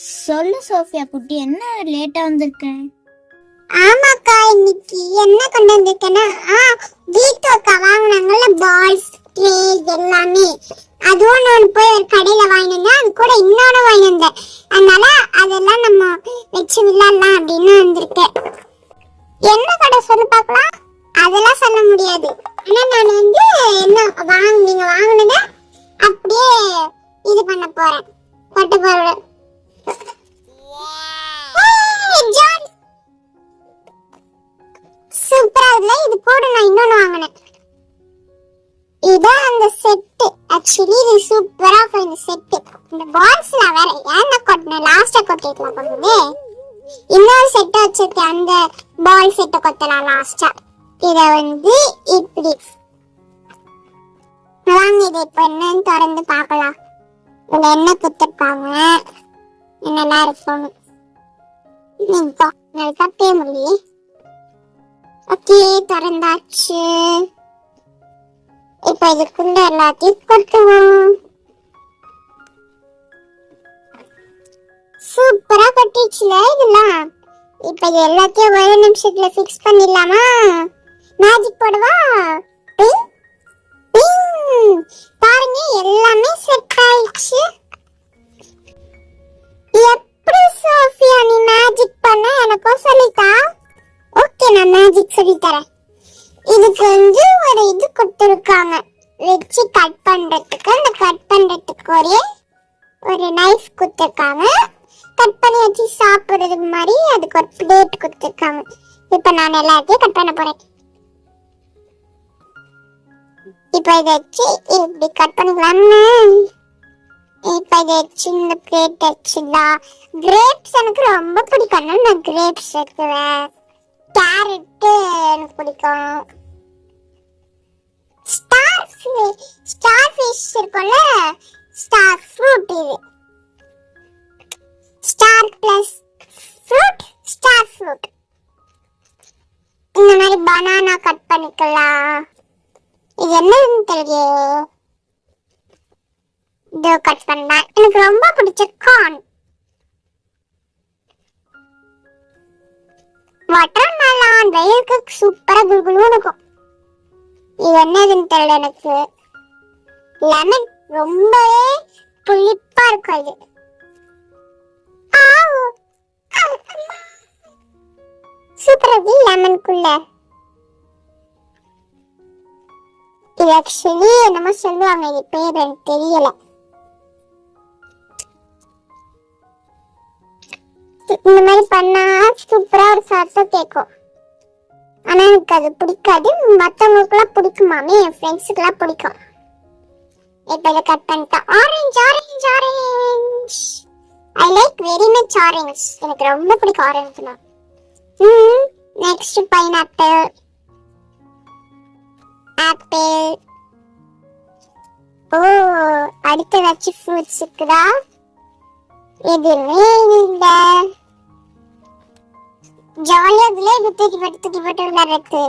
சொல்லு சோஃபியா குட்டி, என்ன லேட்டா வந்திருக்கேன்? ஆமாக்கா, இன்னைக்கு என்ன கொண்டு வந்திருக்கேன்னா வீட்டுக்கா வாங்கினாங்கல்ல பால்ஸ் ட்ரேஸ் எல்லாமே, அதுவும் நான் போய் ஒரு கடையில வாங்கினேன். அது கூட இன்னொன்று வாங்கினேன். அதனால அதெல்லாம் நம்ம வச்சு விளையாடலாம் அப்படின்னு வந்திருக்கேன். என்ன கடை சொல்லு பார்க்கலாம்? அதெல்லாம் சொல்ல முடியாது. ஆனா நான் என்ன நீங்க வாங்கினத அப்படியே இது பண்ண போறேன், கொட்ட போறேன். சூப்பரா இல்ல? இது கூட நான் இன்னொன்னு வாங்கினேன். இதான் அந்த செட். ஆக்சுவலி இது சூப்பரா இருக்கும் இந்த செட். இந்த பால்ஸ்ல வேற ஏன்னா கொட்டினேன், லாஸ்டா கொட்டிக்கலாம் போகுது. இன்னொரு செட் வச்சிருக்கேன், அந்த பால் செட்டை கொத்தலாம் லாஸ்டா. இத இப்படி வாங்க, இதை இப்ப என்னன்னு திறந்து பார்க்கலாம். இதுல என்ன குத்திருப்பாங்க, என்னெல்லாம் இருக்கும் தப்பே முடியும். ஓகே, திறந்தாச்சு. இப்ப இதுக்குள்ள எல்லாத்தையும் கொட்டுவோம். சூப்பரா கொட்டிச்சுல இதெல்லாம். இப்ப இது எல்லாத்தையும் ஒரு நிமிஷத்துல ஃபிக்ஸ் பண்ணிடலாமா? மேஜிக் போடுவா. பாருங்க, எல்லாமே செட் ஆயிடுச்சு. எப்படி சோஃபியா நீ மேஜிக் பண்ண எனக்கும் சொல்லித்தா? ஓகே, நான் மேஜிக் சொல்லி தரேன். இதுக்கு ஒரு இது கொடுத்துருக்காங்க வச்சு கட் பண்றதுக்கு. அந்த கட் பண்றதுக்கு ஒரு நைஃப் கொடுத்துருக்காங்க. கட் பண்ணி வச்சு சாப்பிடுறதுக்கு மாதிரி அதுக்கு ஒரு பிளேட் கொடுத்துருக்காங்க. இப்ப நான் எல்லாத்தையும் கட் பண்ண போறேன். இப்ப இதை வச்சு இப்படி கட் பண்ணிக்கலாம். இப்ப இதை வச்சு இந்த பிளேட் வச்சுலாம். கிரேப்ஸ் எனக்கு ரொம்ப பிடிக்கும், நான் கிரேப்ஸ் எடுத்துவேன். கேரட் எனக்கு பிடிக்கும். ஸ்டார் ஃபிஷ் இருக்கும்ல, ஸ்டார் ஃப்ரூட். இது star plus fruit, star fruit. இந்த மாதிரி பனானா கட் பண்ணிக்கலாம். இது என்னன்னு தெரியும், இதோ கட் பண்ணேன். எனக்கு ரொம்ப பிடிச்ச கார்ன். வாட்டர்மெலன் வெயிலுக்கு சூப்பரா குளுகுளு இருக்கும். இது என்னதுன்னு தெரியல எனக்கு. லெமன் ரொம்பவே புளிப்பா இருக்கும் இது. சூப்பரா இருக்கு லெமனுக்குள்ள. இது ஆக்சுவலி என்னமோ சொல்லுவாங்க, இது பேர் எனக்கு தெரியல. இந்த மாதிரி பண்ணா சூப்பரா ஒரு சத்தம் கேட்கும். ஆனா எனக்கு அது பிடிக்காது. மத்தவங்களுக்கு எல்லாம் பிடிக்குமாமே, என் ஃப்ரெண்ட்ஸுக்கு எல்லாம் பிடிக்கும். இப்ப இதை கட் பண்ணிட்டா. Orange orange orange. I like very much orange. எனக்கு ரொம்ப பிடிக்கும் ஆரஞ்சுனா. Next pineapple, apple. ஓ, அடுத்து ஏதாச்சும் ஃப்ரூட்ஸ் இருக்குதா? எதுவுமே இல்ல. ஜாலியா இதுல தூக்கி போட்டு விளையாடுறது.